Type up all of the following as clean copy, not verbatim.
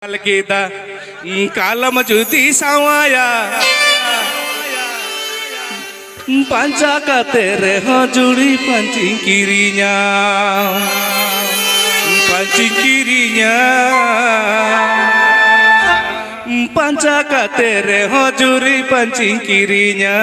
kita kalam judi sawaya panca katere hajuri pancing kirinya panca katere hajuri pancing kirinya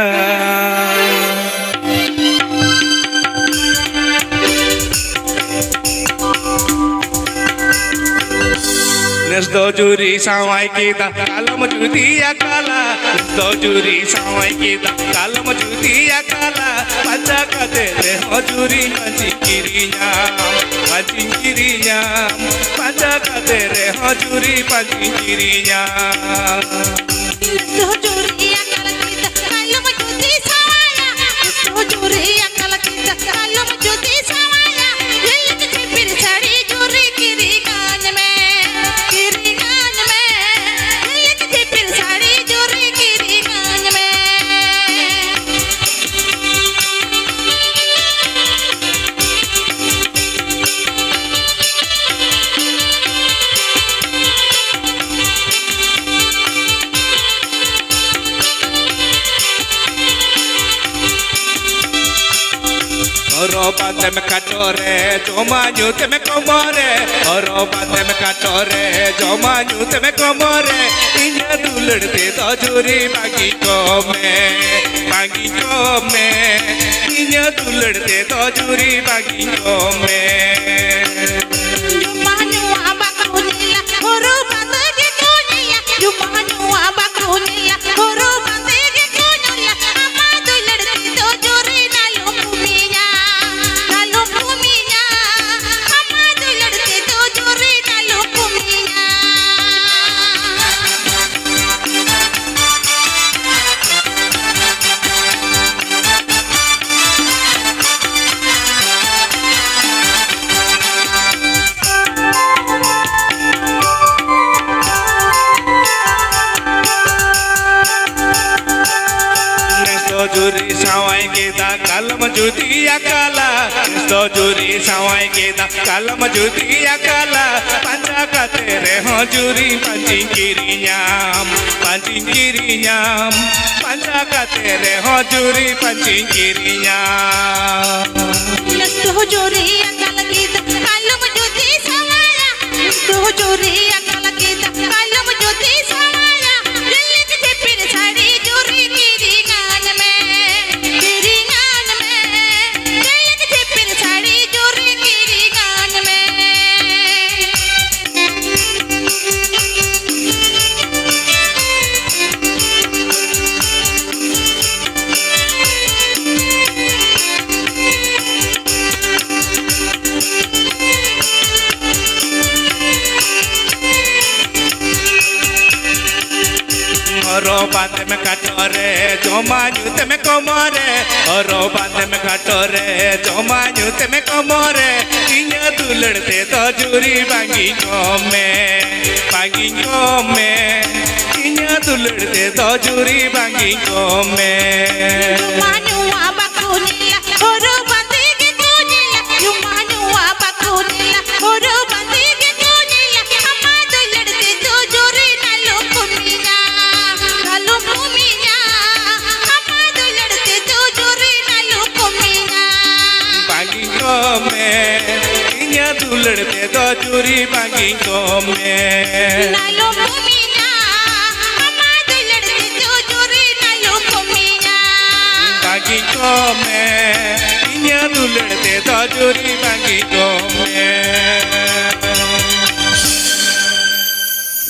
Dojuri sawai kita kalam judi akala Dojuri sawai kita kalam judi akala Panca katere hajuri pancing kirinya Panca katere hajuri pancing kirinya Dojuri akala kita kalam judi sawaya Dojuri akala kita kalam judi sawaya Yelik chipir sari juri kiri kan mein Orobate me katore, joma nyute me komore. Orobate me katore, joma nyute me komore. Inya dulde dojuri bangi kome. Inya dulde dojuri bangi kome. Jumanu abakunia, orobate ke kunia. Jumanu abakunia, orobate ke kunia. Ama dulde dojuri nalu kuminya. Dojuri sawai kita kalam judi akala Dojuri sawai kita kalam judi akala Panca katere hajuri pancing kirinya Panca katere hajuri pancing kirinya Dojuri akala kita kalam judi sawaya Dojuri akala kita kalam judi sawaya Yelik chipir sari juri kiri Orobate me katore, joma nyute me komore. Orobate me katore, joma nyute me komore. Inya dulde dojuri bangi kome. Inya dulde dojuri bangi kome. Jumanu abakunia, orobate ke kunia. Jumanu abakunia, orobate ke kunia. Ama dulde dojuri nalu kuminya. Inya dulde dojuri bangi kome. Nalu kuminya, ama dulde dojuri nalu kuminya. Bangi kome, inya dulde dojuri bangi kome.